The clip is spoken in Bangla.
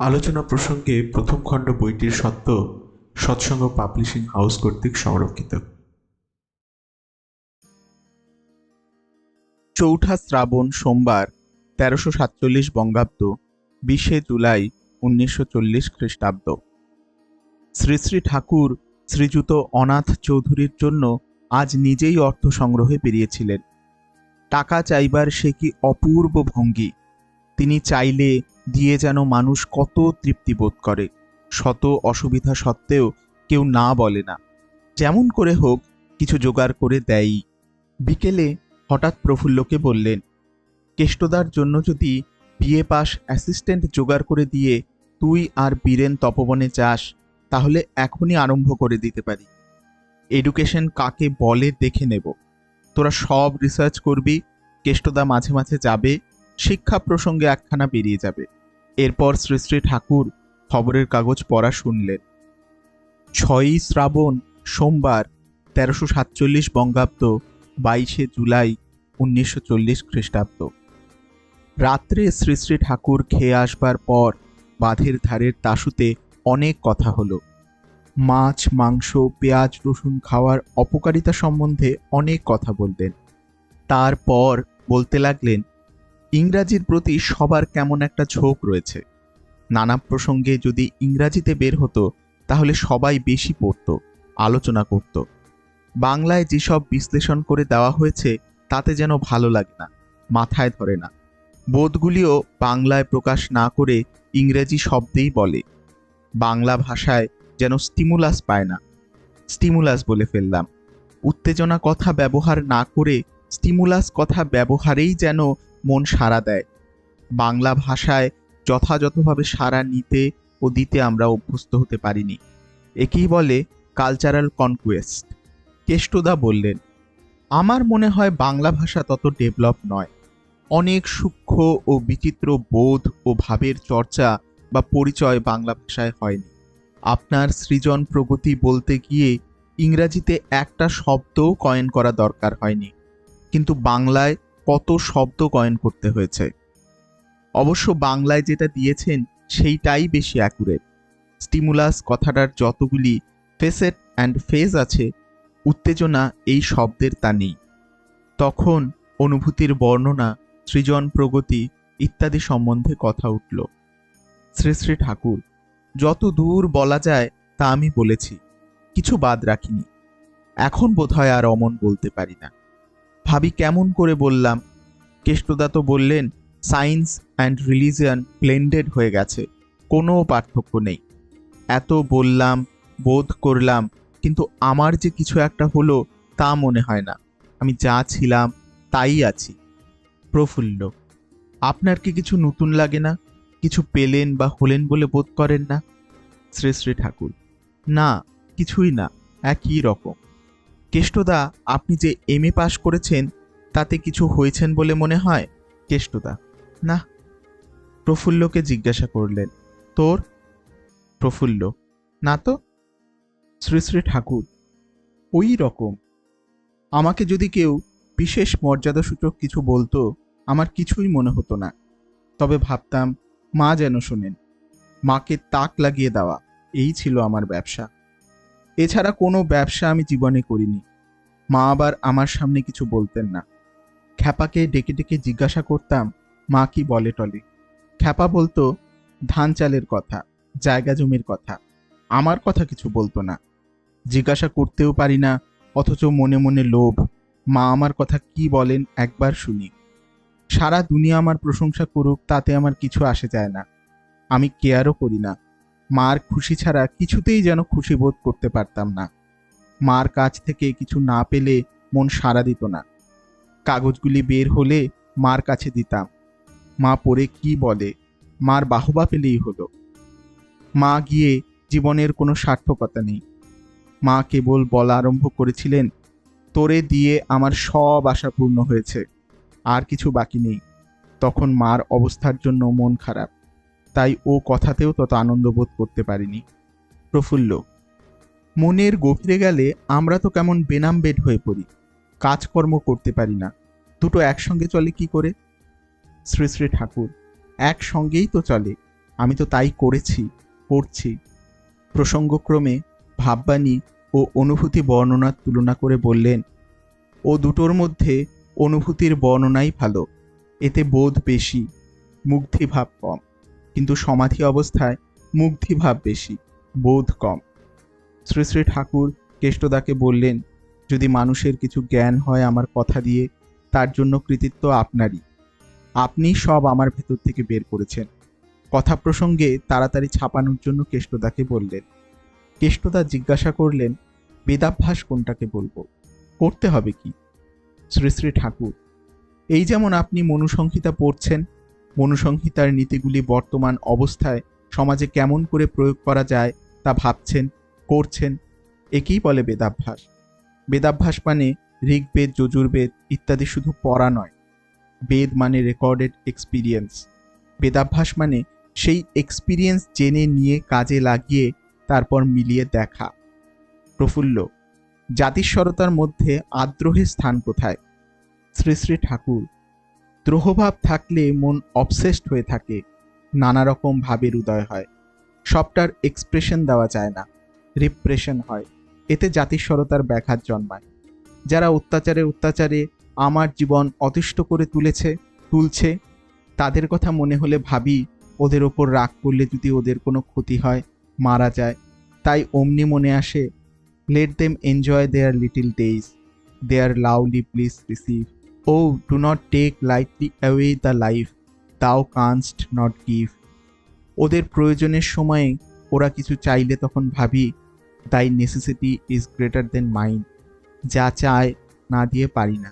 আলোচনা প্রসঙ্গে প্রথম খণ্ড বইটির সত্ত্ব সৎসঙ্গ পাবলিশিং হাউস কর্তৃক সংরক্ষিত। চৌঠা শ্রাবণ সোমবার ১৩৪৭ বঙ্গাব্দ ২০শে জুলাই ১৯৪০ খ্রিস্টাব্দ। শ্রী শ্রী ঠাকুর শ্রীযুত অনাথ চৌধুরীর জন্য আজ নিজেই অর্থ সংগ্রহে বেরিয়েছিলেন। টাকা চাইবার সে কি অপূর্ব ভঙ্গি! তিনি চাইলে দিয়ে যেন মানুষ কত তৃপ্তি বোধ করে। শত অসুবিধা সত্ত্বেও কেউ না বলে না, যেমন করে হোক কিছু জোগাড় করে দেয়ই। বিকেলে হঠাৎ প্রফুল্লকে বললেন, কেষ্টদার জন্য যদি বিএ পাস অ্যাসিস্ট্যান্ট জোগাড় করে দিয়ে তুই আর বীরেন তপবনে যাস, তাহলে এখনই আরম্ভ করে দিতে পারি। এডুকেশন কাকে বলে দেখে নেব। তোরা সব রিসার্চ করবি, কেষ্টদা মাঝে মাঝে যাবে, শিক্ষা প্রসঙ্গে একখানা বেরিয়ে যাবে। এরপর শ্রী শ্রী ঠাকুর খবরের কাগজ পড়া শুনলেন। ৬ই শ্রাবণ সোমবার ১৩৪৭ বঙ্গাব্দ ২২শে জুলাই ১৯৪০ খ্রিস্টাব্দ। রাত্রে শ্রী শ্রী ঠাকুর খেয়ে আসবার পর বাঁধের ধারের তাসুতে অনেক কথা হলো। মাছ, মাংস, পেঁয়াজ, রসুন খাওয়ার অপকারিতা সম্বন্ধে অনেক কথা বললেন। তারপর বলতে লাগলেন, ইংরাজির প্রতি সবার কেমন একটা ঝোঁক রয়েছে। নানা প্রসঙ্গে যদি ইংরাজিতে বের হতো তাহলে সবাই বেশি পড়ত, আলোচনা করত। বাংলায় যেসব বিশ্লেষণ করে দেওয়া হয়েছে তাতে যেন ভালো লাগে না, মাথায় ধরে না। বোধগুলিও বাংলায় প্রকাশ না করে ইংরেজি শব্দেই বলে। বাংলা ভাষায় যেন স্টিমুলাস পায় না। স্টিমুলাস বলে ফেললাম। উত্তেজনা কথা ব্যবহার না করে স্টিমুলাস কথা ব্যবহারেই যেন মন সাড়া দেয়। বাংলা ভাষায় যথাযথভাবে সাড়া নিতে ও দিতে আমরা অভ্যস্ত হতে পারিনি। একেই বলে কালচারাল কনকুয়েস্ট। কেষ্টদা বললেন, আমার মনে হয় বাংলা ভাষা তত ডেভেলপ নয়। অনেক সূক্ষ্ম ও বিচিত্র বোধ ও ভাবের চর্চা বা পরিচয় বাংলা ভাষায় হয়নি। আপনার সৃজন প্রগতি বলতে গিয়ে ইংরাজিতে একটা শব্দও কয়েন করা দরকার হয়নি, কিন্তু বাংলায় কত শব্দ কয়েন করতে হয়েছে। অবশ্য বাংলায় যেটা দিয়েছেন সেইটাই বেশি অ্যাকুরেট। স্টিমুলাস কথাটার যতগুলি ফেসেট অ্যান্ড ফেজ আছে, উত্তেজনা এই শব্দের তা নেই। তখন অনুভূতির বর্ণনা, সৃজন প্রগতি ইত্যাদি সম্বন্ধে কথা উঠল। শ্রী শ্রী ঠাকুর, যত দূর বলা যায় তা আমি বলেছি, কিছু বাদ রাখিনি। এখন বোধহয় আর অমন বলতে পারি না। ভাবি কেমন করে বললাম। কেষ্টদা তো বললেন সায়েন্স অ্যান্ড রিলিজিয়ন ব্লেন্ডেড হয়ে গেছে, কোনো পার্থক্য নেই। এত বললাম, বোধ করলাম, কিন্তু আমার যে কিছু একটা হলো তা মনে হয় না। আমি যা ছিলাম তাই আছি। প্রফুল্ল, আপনার কি কিছু নতুন লাগে না? কিছু পেলেন বা হলেন বলে বোধ করেন না? শ্রী শ্রী ঠাকুর, না, কিছুই না, একই রকম। কেষ্টদা, আপনি যে এমএ পাশ করেছেন তাতে কিছু হয়েছেন বলে মনে হয়? কেষ্টদা, না। প্রফুল্লকে জিজ্ঞাসা করলেন, তোর? প্রফুল্ল, না তো। শ্রী শ্রী ঠাকুর, ওই রকম। আমাকে যদি কেউ বিশেষ মর্যাদাসূচক কিছু বলতো আমার কিছুই মনে হতো না। তবে ভাবতাম মা যেন শোনেন। মাকে তাক লাগিয়ে দেওয়া, এই ছিল আমার ব্যবসা। এছাড়া কোনো ব্যবসা আমি জীবনে করিনি। মা আবার আমার সামনে কিছু বলতেন না। খ্যাপাকে ডেকে ডেকে জিজ্ঞাসা করতাম মা কি বলে টলে। খ্যাপা বলতো ধান চালের কথা, জায়গা জমির কথা, আমার কথা কিছু বলতো না। জিজ্ঞাসা করতেও পারি না, অথচ মনে মনে লোভ, মা আমার কথা কি বলেন একবার শুনি। সারা দুনিয়া আমার প্রশংসা করুক, তাতে আমার কিছু আসে যায় না। আমি কেয়ারও করি না। মার খুশি ছাড়া কিছুতেই যেন খুশি বোধ করতে পারতাম না। মার কাছ থেকে কিছু না পেলে মন সাড়া দিত না। কাগজগুলি বের হলে মার কাছে দিতাম। মা পড়ে কি বলে, মার বাহবা পেলেই হলো। মা গিয়ে জীবনের কোনো সার্থকতা নেই। মা কেবল বলা আরম্ভ করেছিলেন, তোরে দিয়ে আমার সব আশা পূর্ণ হয়েছে, আর কিছু বাকি নেই। তখন মার অবস্থার জন্য মন খারাপ, তাই ও কথাতেও তত আনন্দ বোধ করতে পারিনি। প্রফুল্ল, মনের গভীরে গেলে আমরা তো কেমন বেনাম বেড হয়ে পড়ি, কাজকর্ম করতে পারি না। দুটো একসঙ্গে চলে কি করে? শ্রী শ্রী ঠাকুর, একসঙ্গেই তো চলে। আমি তো তাই করেছি, করছি। প্রসঙ্গক্রমে ভাববাণী ও অনুভূতি বর্ণনার তুলনা করে বললেন, ও দুটোর মধ্যে অনুভূতির বর্ণনাই ভালো, এতে বোধ বেশি, মুগ্ধিভাব কম। কিন্তু সমাধি অবস্থায় মুগ্ধিভাব বেশি, বোধ কম। শ্রী শ্রী ঠাকুর কেষ্টদাকে বললেন, যদি মানুষের কিছু জ্ঞান হয় আমার কথা দিয়ে, তার জন্য কৃতিত্ব আপনারই। আপনি সব আমার ভেতর থেকে বের করেছেন। কথা প্রসঙ্গে তাড়াতাড়ি ছাপানোর জন্য কেষ্টদাকে বললেন। কেষ্টদা জিজ্ঞাসা করলেন, বেদাভ্যাস কোনটাকে বলবো, করতে হবে কি? শ্রী শ্রী ঠাকুর, এই যেমন আপনি মনুসংহিতা পড়ছেন, মনুসংহিতার নীতিগুলি বর্তমান অবস্থায় সমাজে কেমন করে প্রয়োগ করা যায় তা ভাবছেন, করছেন, একেই বলে বেদাভ্যাস। বেদাভ্যাস মানে ঋগ্বেদ, যজুর্বেদ ইত্যাদি শুধু পড়া নয়। বেদ মানে রেকর্ডেড এক্সপিরিয়েন্স। বেদাভ্যাস মানে সেই এক্সপিরিয়েন্স জেনে নিয়ে কাজে লাগিয়ে তারপর মিলিয়ে দেখা। প্রফুল্ল, জাতিস্বরতার মধ্যে আদ্রোহের স্থান কোথায়? শ্রী শ্রী ঠাকুর, দ্রোহভাব থাকলে মন অবসেসড হয়ে থাকে, নানা রকম ভাবের উদয় হয়, সবটার এক্সপ্রেশন দেওয়া যায় না, রিপ্রেশন হয়, এতে জাতিস্বরতার ব্যাঘাত জন্মায়। যারা অত্যাচারে আমার জীবন অতিষ্ঠ করে তুলছে, তাদের কথা মনে হলে ভাবি, ওদের ওপর রাগ করলে যদি ওদের কোনো ক্ষতি হয়, মারা যায়, তাই অমনি মনে আসে, let them enjoy their little days, their lovely please receive, ও do not take lightly away the life দাও কানস্ট নট গিভ। ওদের প্রয়োজনের সময়ে ওরা কিছু চাইলে তখন ভাবি, দাই necessity is greater than mind, যা চায় না দিয়ে পারি না।